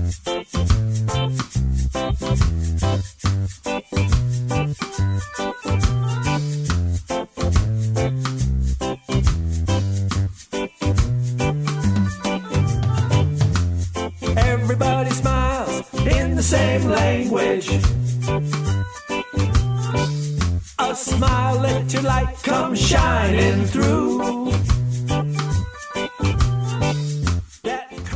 Everybody smiles in the same language. A smile, let your light come shining through.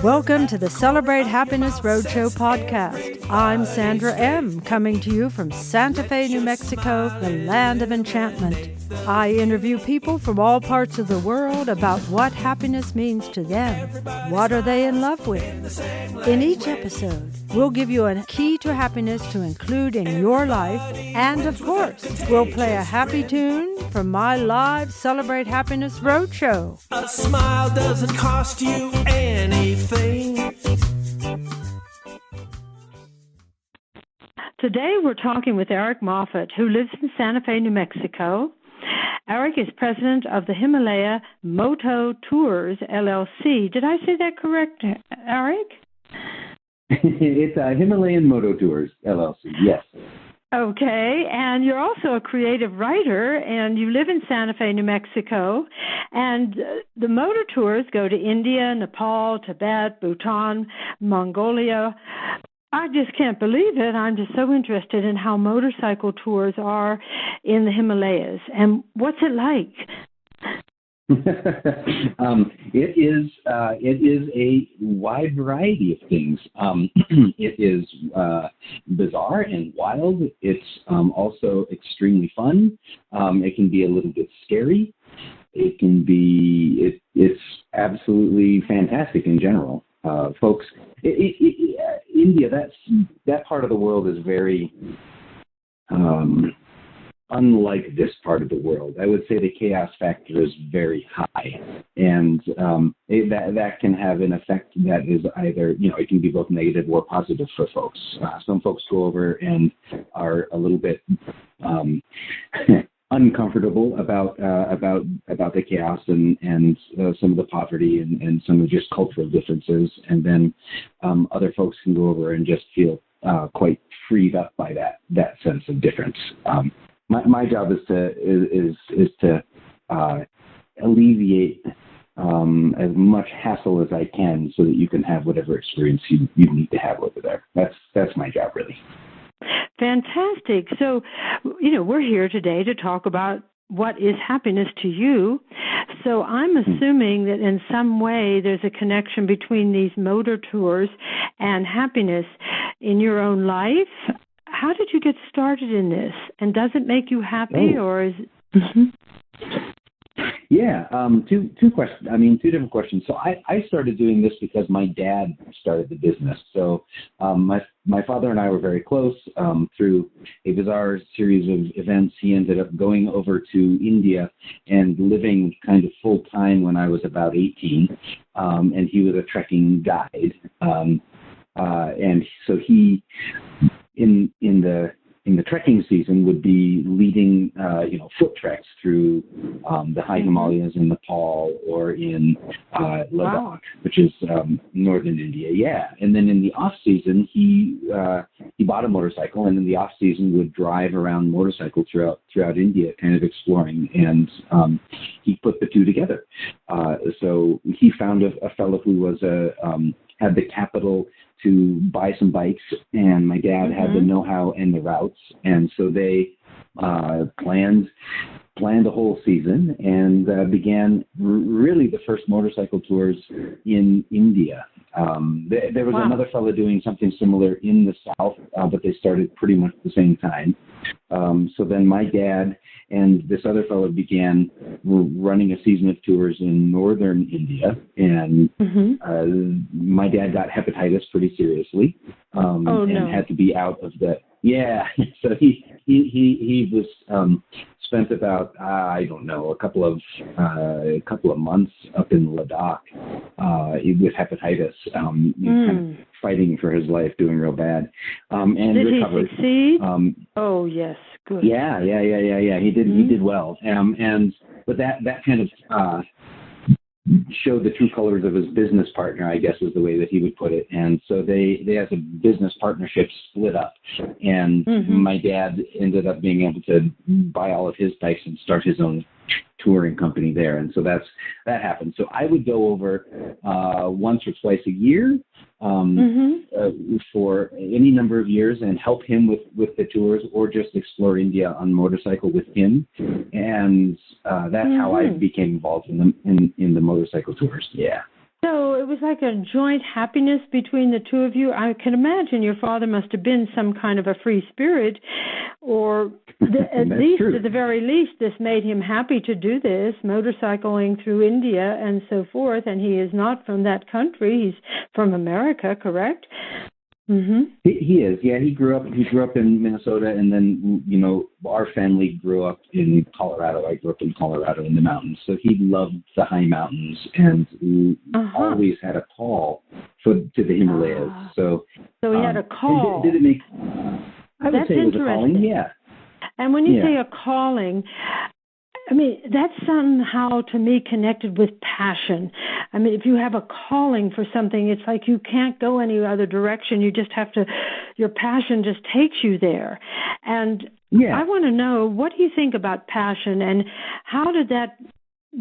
Welcome to the Celebrate Happiness Roadshow podcast. I'm Sandra M., coming to you from Santa Fe, New Mexico, the land of enchantment. I interview people from all parts of the world about what happiness means to them. What are they in love with? In each episode, we'll give you a key to happiness to include in your life. And of course, we'll play a happy tune from my live Celebrate Happiness Roadshow. A smile doesn't cost you anything. Today we're talking with Eric Moffat, who lives in Santa Fe, New Mexico. Eric is president of the Himalaya Moto Tours, LLC. Did I say that correct, Eric? It's Himalayan Moto Tours, LLC, yes. Okay, and you're also a creative writer, and you live in Santa Fe, New Mexico, and the motor tours go to India, Nepal, Tibet, Bhutan, Mongolia. I just can't believe it. I'm just so interested in how motorcycle tours are in the Himalayas. And what's it like? It is a wide variety of things. It is bizarre and wild. It's also extremely fun. It can be a little bit scary. It can be. It's absolutely fantastic in general. Folks, India, that part of the world is very unlike this part of the world. I would say the chaos factor is very high, and that can have an effect that is either, it can be both negative or positive for folks. Some folks go over and are a little bit uncomfortable about the chaos and some of the poverty and some of just cultural differences, and then other folks can go over and just feel quite freed up by that sense of difference. My job is to alleviate as much hassle as I can so that you can have whatever experience you need to have over there. That's my job, really. Fantastic. So, we're here today to talk about what is happiness to you. So I'm assuming that in some way there's a connection between these motor tours and happiness in your own life. How did you get started in this? And does it make you happy, or is it... Yeah, two questions. Two different questions. So I started doing this because my dad started the business. So my father and I were very close. Through a bizarre series of events, he ended up going over to India and living kind of full time when I was about 18. And he was a trekking guide. And so he, in the trekking season, would be leading, foot treks through the high Himalayas in Nepal or in Ladakh, which is northern India. Yeah, and then in the off season, he bought a motorcycle, and in the off season would drive around motorcycle throughout India, kind of exploring. And he put the two together. So he found a fellow who was had the capital to buy some bikes, and my dad had the know-how and the routes, and so they planned a whole season and began really the first motorcycle tours in India. There was another fellow doing something similar in the south, but they started pretty much at the same time. So then my dad and this other fellow began running a season of tours in northern India, and my dad got hepatitis pretty seriously, and had to be out of the. Yeah, so he was spent about a couple of months up in Ladakh with hepatitis, kind of fighting for his life, doing real bad, and did recovered. He succeed? Oh yes, good. Yeah. He did well, but that kind of show the true colors of his business partner, I guess is the way that he would put it. And so they as a business partnership split up, and my dad ended up being able to buy all of his bikes and start his own touring company there. And so that happened. So I would go over once or twice a year for any number of years and help him with the tours, or just explore India on motorcycle with him. And that's how I became involved in the motorcycle tours. Yeah. So it was like a joint happiness between the two of you. I can imagine your father must have been some kind of a free spirit, or at the very least, this made him happy to do this, motorcycling through India and so forth. And he is not from that country; he's from America, correct? He is. Yeah, he grew up in Minnesota, and then our family grew up in Colorado. I grew up in Colorado in the mountains, so he loved the high mountains and always had a call to the Himalayas. So he had a call. Did it make? I would say it was a calling. Yeah. And when you say a calling, I mean, that's somehow, to me, connected with passion. I mean, if you have a calling for something, it's like you can't go any other direction. You just have to, your passion just takes you there. And I want to know, what do you think about passion, and how did that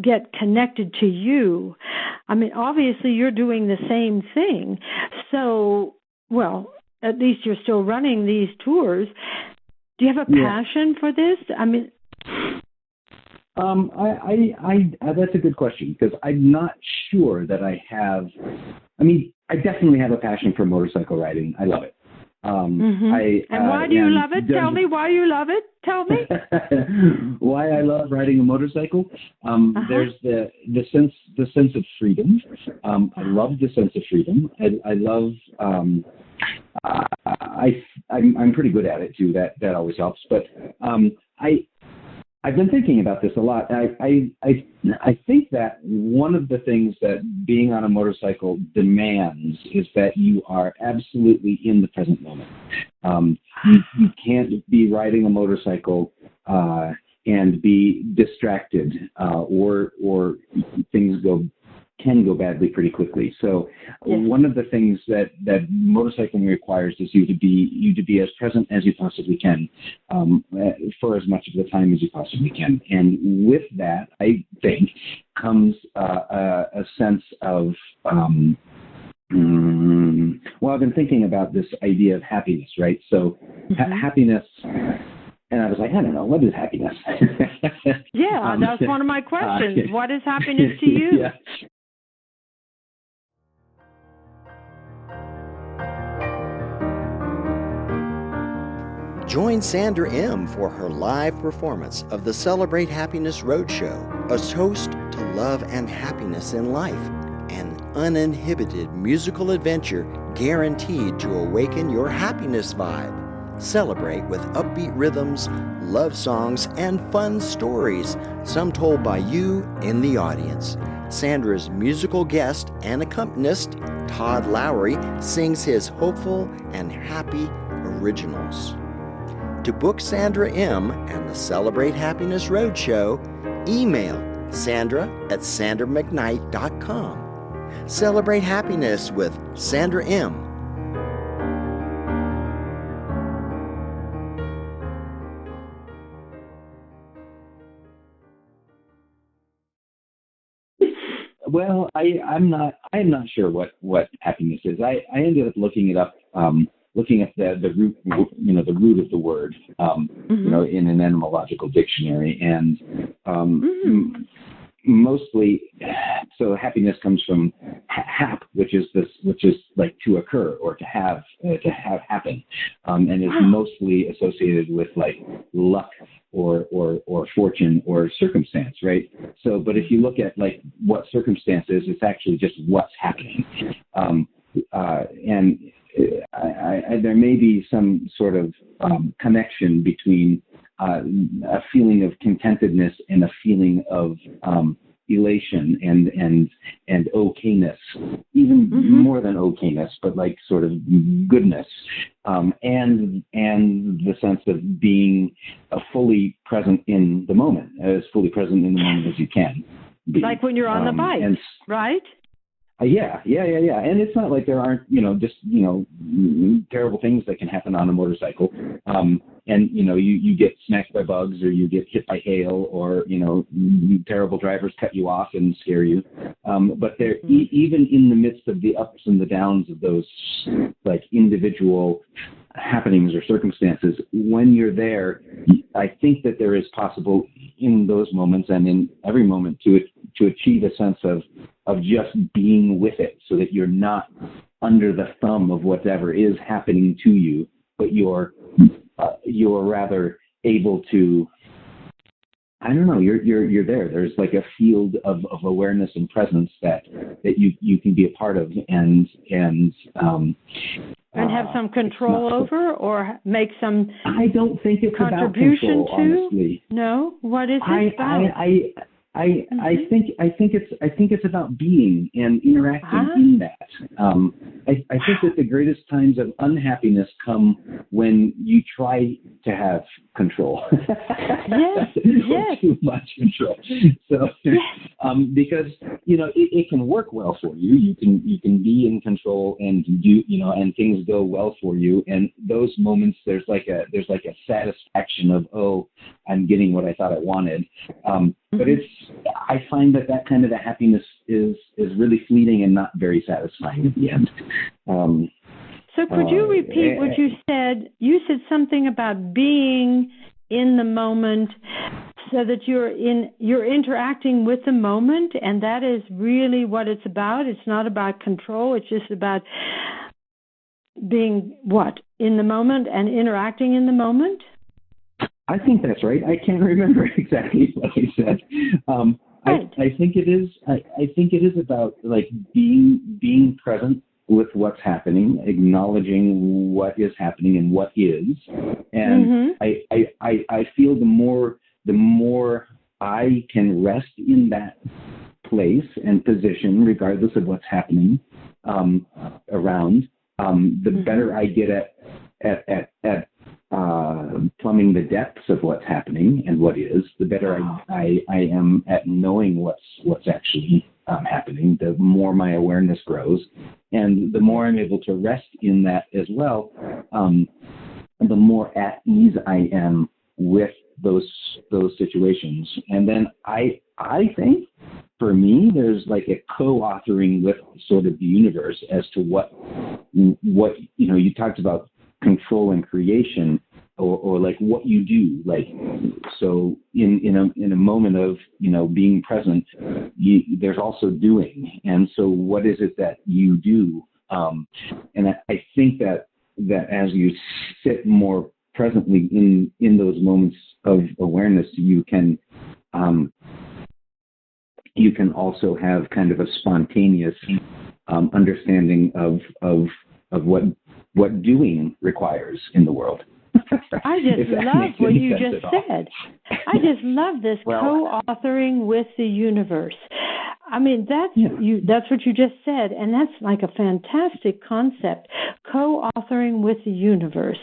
get connected to you? I mean, obviously, you're doing the same thing. So, well, at least you're still running these tours. Do you have a passion for this? I mean... that's a good question, because I'm not sure that I have. I mean, I definitely have a passion for motorcycle riding. I love it. And why do you love it? Tell me why you love it. Tell me. Why I love riding a motorcycle? There's the sense of freedom. I love the sense of freedom. I love. I'm pretty good at it too. That always helps. But I've been thinking about this a lot. I think that one of the things that being on a motorcycle demands is that you are absolutely in the present moment. You can't be riding a motorcycle and be distracted, or things can go badly pretty quickly. So one of the things that motorcycling requires is you to be as present as you possibly can, for as much of the time as you possibly can. And with that, I think, comes a sense of well, I've been thinking about this idea of happiness, right? So happiness. And I was like, I don't know, what is happiness? That's one of my questions. What is happiness to you? Join Sandra M. for her live performance of the Celebrate Happiness Roadshow, a toast to love and happiness in life, an uninhibited musical adventure guaranteed to awaken your happiness vibe. Celebrate with upbeat rhythms, love songs, and fun stories, some told by you in the audience. Sandra's musical guest and accompanist, Todd Lowry, sings his hopeful and happy originals. To book Sandra M. and the Celebrate Happiness Roadshow, email sandra@sandramcknight.com. Celebrate happiness with Sandra M. Well, I'm not sure what happiness is. I ended up looking it up. Looking at the root, the root of the word, in an etymological dictionary, and mostly, so happiness comes from hap, which is like to occur or to have happen, and is mostly associated with like luck or fortune or circumstance, right? So, but if you look at like what circumstance is, it's actually just what's happening, and there may be some sort of connection between a feeling of contentedness and a feeling of elation and okayness, even more than okayness, but like sort of goodness, and the sense of being fully present in the moment, as fully present in the moment as you can. be. Like when you're on the bike, right? Yeah. And it's not like there aren't, just, terrible things that can happen on a motorcycle. And, you get smacked by bugs, or you get hit by hail, or, terrible drivers cut you off and scare you. But there, even in the midst of the ups and the downs of those, like, individual happenings or circumstances, when you're there, I think that there is possible in those moments and in every moment to achieve a sense of just being with it, so that you're not under the thumb of whatever is happening to you, but you're rather able to, I don't know, you're there. There's like a field of awareness and presence that you can be a part of and have some control over, or make some. I don't think it's contribution about control, to. honestly. No, what is it about? I think it's about being and interacting in that. I think that the greatest times of unhappiness come when you try to have control. Yes. Too much control. So, because it can work well for you. You can be in control and and things go well for you. And those moments, there's like a satisfaction of, oh, I'm getting what I thought I wanted. But I find that kind of a happiness is really fleeting and not very satisfying at the end. So could you repeat what you said? You said something about being in the moment, so that you're interacting with the moment, and that is really what it's about. It's not about control. It's just about being in the moment and interacting in the moment. I think that's right. I can't remember exactly what I said. Right. I think it is. I think it is about like being present with what's happening, acknowledging what is happening and what is. And I feel the more I can rest in that place and position, regardless of what's happening around, the better I get at plumbing the depths of what's happening and what is, the better I am at knowing what's actually happening. The more my awareness grows, and the more I'm able to rest in that as well, the more at ease I am with those situations. And then I think for me, there's like a co-authoring with sort of the universe as to what you talked about control and creation, or like what you do. Like, so in a moment of being present, there's also doing. And so what is it that you do? And I think that as you sit more presently in those moments of awareness, you can also have kind of a spontaneous understanding of what doing requires in the world. I just love what you just said. I just love this co-authoring with the universe. I mean, that's what you just said, and that's like a fantastic concept, co-authoring with the universe.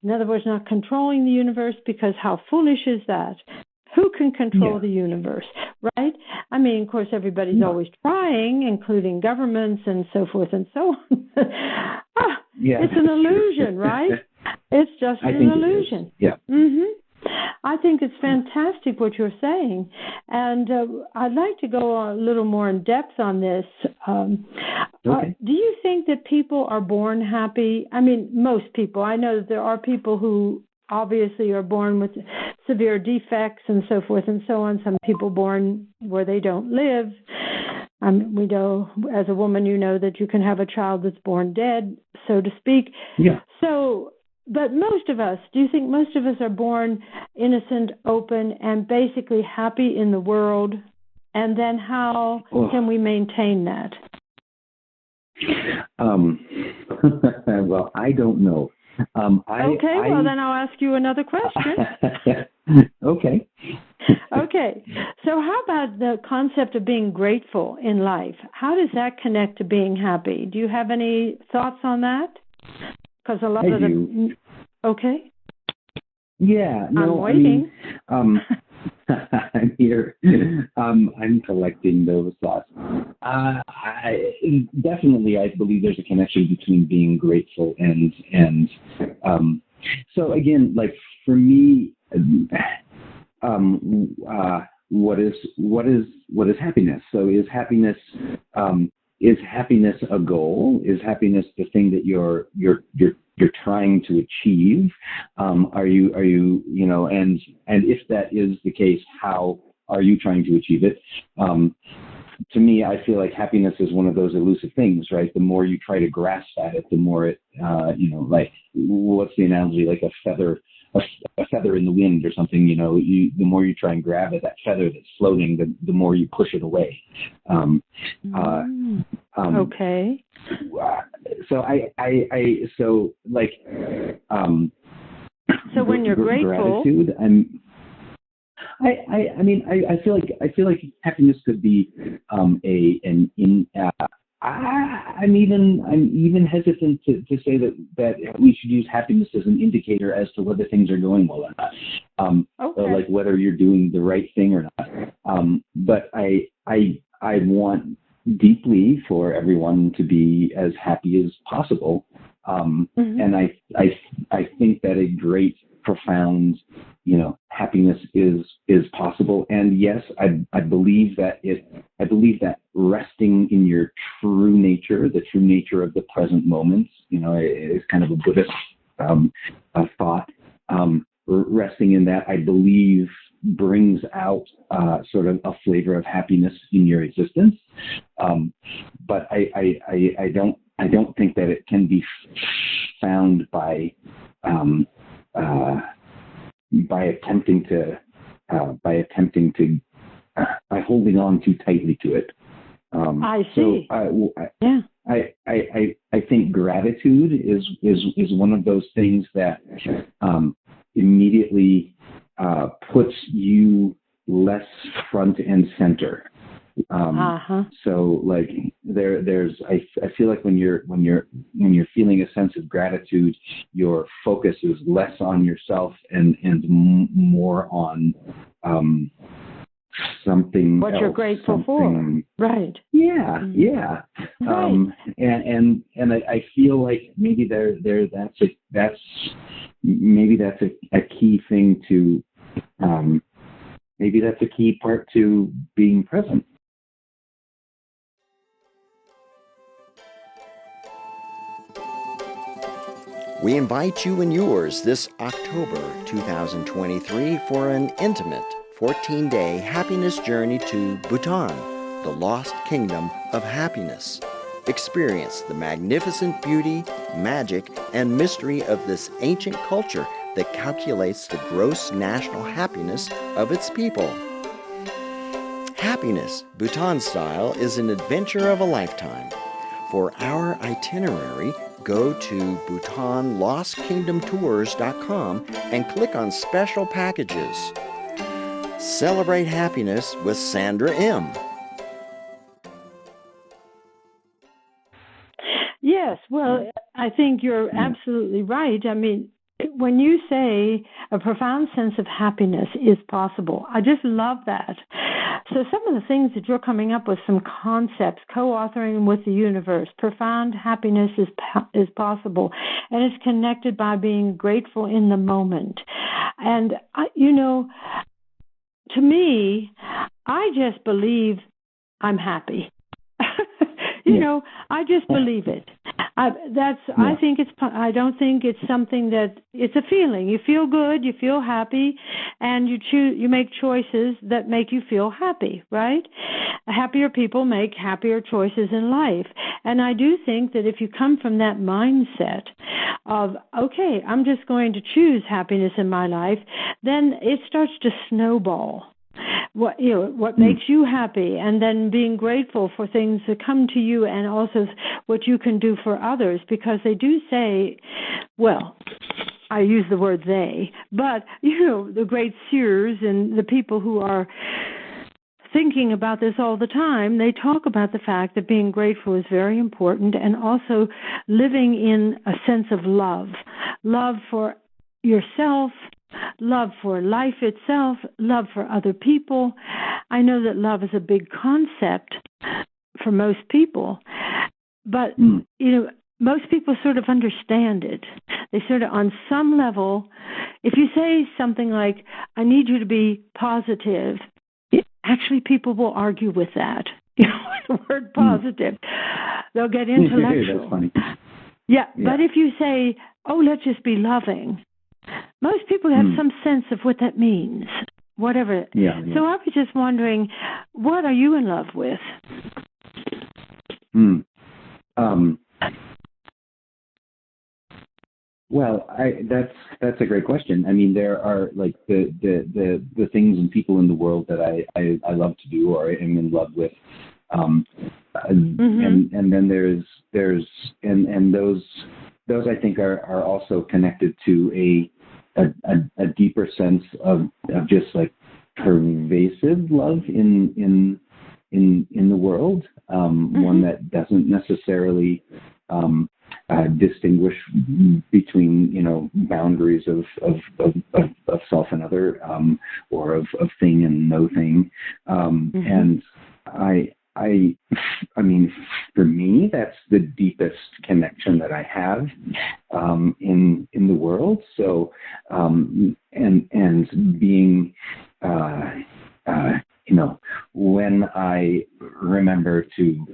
In other words, not controlling the universe, because how foolish is that? Who can control the universe, right? I mean, of course, everybody's always trying, including governments and so forth and so on. It's an illusion, right? It's just an illusion. Yeah. I think it's fantastic what you're saying, and I'd like to go a little more in depth on this. Okay. Do you think that people are born happy? I mean, most people. I know that there are people who obviously are born with severe defects and so forth and so on. Some people born where they don't live. We know, as a woman, that you can have a child that's born dead, so to speak. Yeah. So, but most of us, do you think most of us are born innocent, open, and basically happy in the world? And then how can we maintain that? Well, I don't know. Then I'll ask you another question. Okay. Okay. So how about the concept of being grateful in life? How does that connect to being happy? Do you have any thoughts on that? Because a lot of do. Okay. Yeah. No, I'm waiting. I mean, I'm here. I'm collecting those thoughts. Definitely, I believe there's a connection between being grateful and so again, like for me, what is happiness? So is happiness a goal? Is happiness the thing that you're trying to achieve? Are you and if that is the case, how are you trying to achieve it? To me, I feel like happiness is one of those elusive things, right? The more you try to grasp at it, the more it, like what's the analogy? Like a feather in the wind or something. The more you try and grab at that feather that's floating, the more you push it away. Okay. So So when you're grateful, gratitude, I feel like happiness could be I'm even hesitant to say that we should use happiness as an indicator as to whether things are going well or not. Or like whether you're doing the right thing or not. But I want deeply for everyone to be as happy as possible. And I think that a great, profound, happiness is possible. And yes, I believe that resting in your true nature, the true nature of the present moment, is kind of a Buddhist thought. Resting in that, I believe, brings out sort of a flavor of happiness in your existence. But I don't think that it can be found by holding on too tightly to it. I see. So I think gratitude is one of those things that immediately puts you less front and center. So like I feel like when you're feeling a sense of gratitude, your focus is less on yourself and more on something what else, you're grateful for. Right. Yeah. Right. And I feel like maybe that's a key thing to maybe that's a key part to being present. We invite you and yours this October 2023 for an intimate 14-day happiness journey to Bhutan, the lost kingdom of happiness. Experience the magnificent beauty, magic, and mystery of this ancient culture that calculates the gross national happiness of its people. Happiness, Bhutan style, is an adventure of a lifetime. For our itinerary, go to BhutanLostKingdomTours.com and click on Special Packages. Celebrate happiness with Sandra M. Yes, well, I think you're absolutely right. I mean, when you say a profound sense of happiness is possible, I just love that. So some of the things that you're coming up with, some concepts, co-authoring with the universe, profound happiness is possible, and it's connected by being grateful in the moment. And, to me, I just believe I'm happy. I just believe it. I don't think it's something that it's a feeling. You feel good, you feel happy, and you make choices that make you feel happy, right? Happier people make happier choices in life. And I do think that if you come from that mindset of, okay, I'm just going to choose happiness in my life, then it starts to snowball. What makes you happy, and then being grateful for things that come to you, and also what you can do for others, because they do say, well, I use the word they, but the great seers and the people who are thinking about this all the time, they talk about the fact that being grateful is very important, and also living in a sense of love for yourself, love for life itself, love for other people. I know that love is a big concept for most people, but, most people sort of understand it. They sort of, on some level, if you say something like, I need you to be positive, actually people will argue with that. The word positive. They'll get intellectual. That's funny. Yeah, but if you say, let's just be loving, most people have some sense of what that means, whatever. Yeah. So I was just wondering, what are you in love with? Well, that's a great question. I mean, there are like the things and people in the world that I love to do or am in love with, and then there's and those I think are also connected to a deeper sense of just like pervasive love in the world, one that doesn't necessarily distinguish between boundaries of self and other, or of thing and no thing, and I mean, for me, that's the deepest connection that I have in the world. So, and being, when I remember to,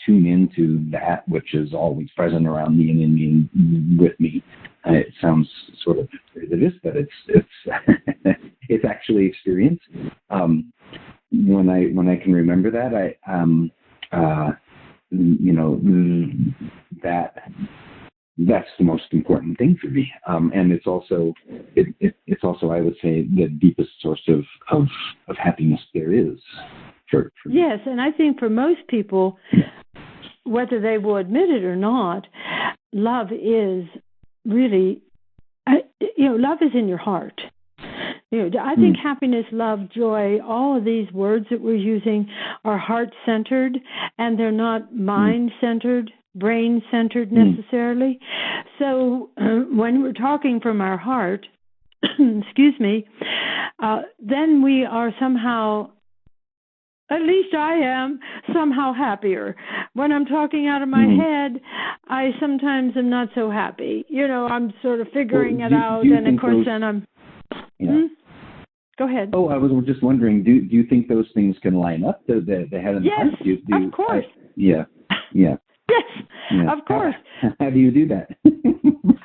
tune into that which is always present around me and in me and with me, it sounds sort of religious, but it's it's actually experience. When I can remember that, that's the most important thing for me, and it's also I would say the deepest source of happiness there is. For yes, and I think for most people, whether they will admit it or not, love is really, love is in your heart. I think happiness, love, joy, all of these words that we're using are heart-centered, and they're not mind-centered, brain-centered necessarily. So when we're talking from our heart, excuse me, then we are somehow, at least I am, somehow happier. When I'm talking out of my head, I sometimes am not so happy. I'm sort of figuring it out, and of course then I'm... Go ahead. Oh, I was just wondering, do you think those things can line up, the head and the heart? Yes, of course. Yeah. Yes, of course. How do you do that?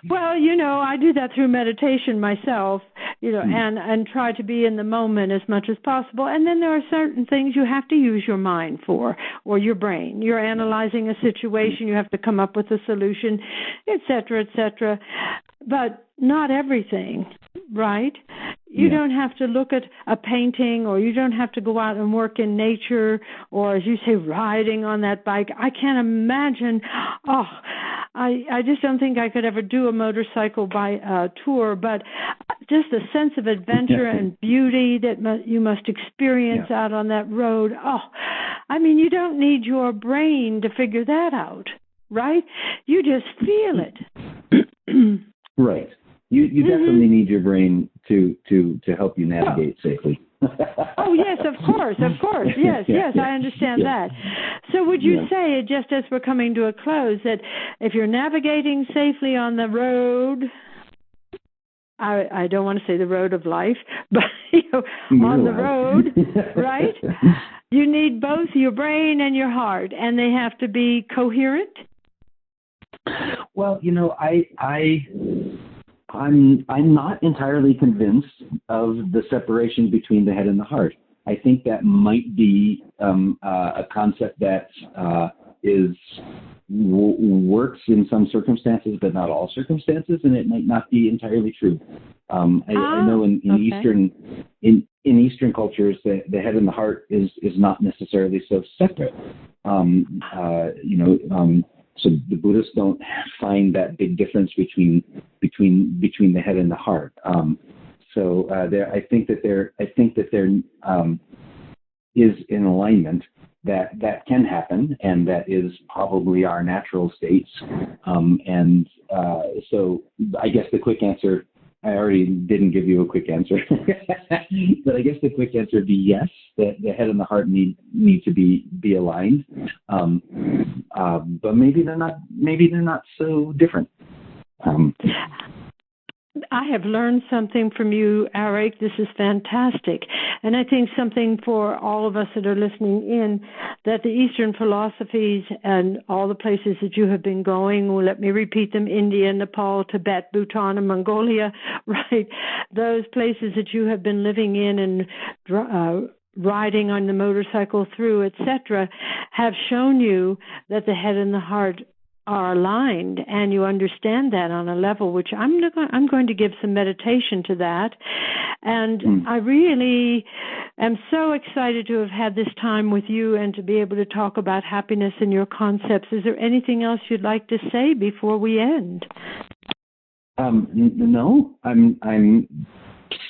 Well, I do that through meditation myself, and try to be in the moment as much as possible. And then there are certain things you have to use your mind for, or your brain. You're analyzing a situation, you have to come up with a solution, et cetera, et cetera. But not everything, right? You don't have to look at a painting, or you don't have to go out and work in nature, or as you say, riding on that bike. I can't imagine. I just don't think I could ever do a motorcycle tour, but just the sense of adventure and beauty that you must experience out on that road. You don't need your brain to figure that out, right? You just feel it. Right. You definitely need your brain to help you navigate safely. Oh, yes, of course. Yes, I understand that. So would you say, just as we're coming to a close, that if you're navigating safely on the road, I don't want to say the road of life, but on the road, right? You need both your brain and your heart, and they have to be coherent? Well, I'm not entirely convinced of the separation between the head and the heart. I think that might be a concept that works in some circumstances, but not all circumstances, and it might not be entirely true. I know in Eastern cultures, the head and the heart is not necessarily so separate. So the Buddhists don't find that big difference between the head and the heart. I think that there is an alignment that can happen, and that is probably our natural states. So I guess the quick answer I already didn't give you a quick answer, but I guess the quick answer would be yes. That the head and the heart need to be aligned, but maybe they're not. Maybe they're not so different. I have learned something from you, Eric. This is fantastic. And I think something for all of us that are listening in, that the Eastern philosophies and all the places that you have been going, well, let me repeat them, India, Nepal, Tibet, Bhutan, and Mongolia, right? Those places that you have been living in and riding on the motorcycle through, etc., have shown you that the head and the heart are aligned, and you understand that on a level which I'm going to give some meditation to that. And I really am so excited to have had this time with you and to be able to talk about happiness and your concepts. Is there anything else you'd like to say before we end? No, I'm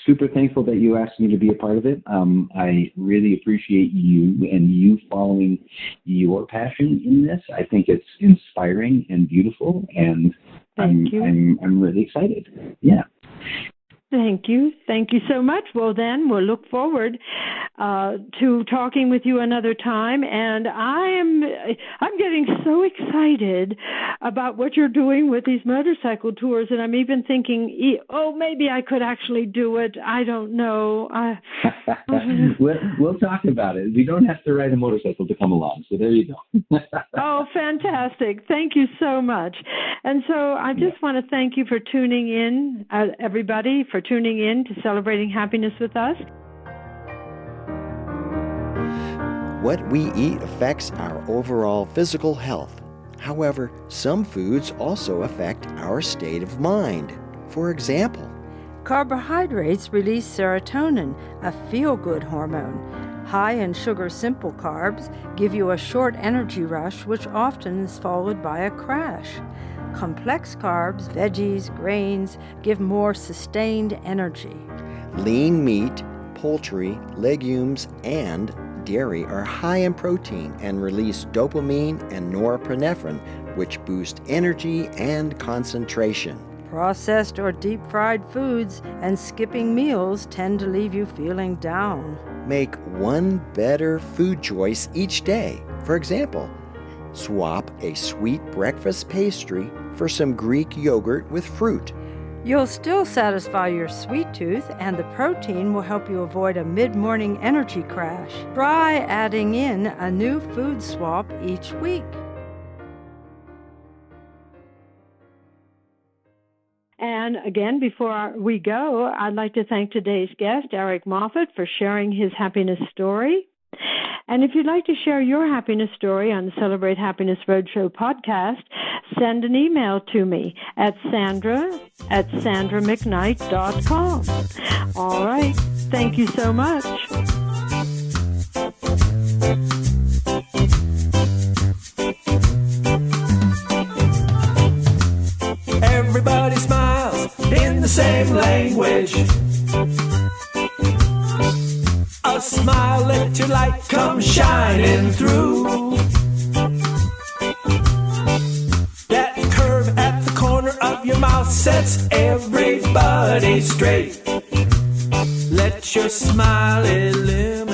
super thankful that you asked me to be a part of it. I really appreciate you and you following your passion in this. I think it's inspiring and beautiful, and I'm really excited. Yeah. Thank you. Thank you so much. Well, then we'll look forward to talking with you another time. And I'm getting so excited about what you're doing with these motorcycle tours. And I'm even thinking, maybe I could actually do it. I don't know. We'll talk about it. We don't have to ride a motorcycle to come along. So there you go. Oh, fantastic. Thank you so much. And so I just want to thank you for tuning in, everybody, for tuning in to Celebrating Happiness with us. What we eat affects our overall physical health. However, some foods also affect our state of mind. For example, carbohydrates release serotonin, a feel-good hormone. High in sugar simple carbs give you a short energy rush, which often is followed by a crash. Complex carbs, veggies, grains give more sustained energy. Lean meat, poultry, legumes, and dairy are high in protein and release dopamine and norepinephrine, which boost energy and concentration. Processed or deep-fried foods and skipping meals tend to leave you feeling down. Make one better food choice each day. For example, swap a sweet breakfast pastry for some Greek yogurt with fruit. You'll still satisfy your sweet tooth, and the protein will help you avoid a mid-morning energy crash. Try adding in a new food swap each week. And again, before we go, I'd like to thank today's guest, Eric Moffat, for sharing his happiness story. And if you'd like to share your happiness story on the Celebrate Happiness Roadshow podcast, send an email to me at sandra@sandramcknight.com. All right. Thank you so much. Everybody smiles in the same language. A smile, let your light come shining through. That curve at the corner of your mouth sets everybody straight. Let your smile illuminate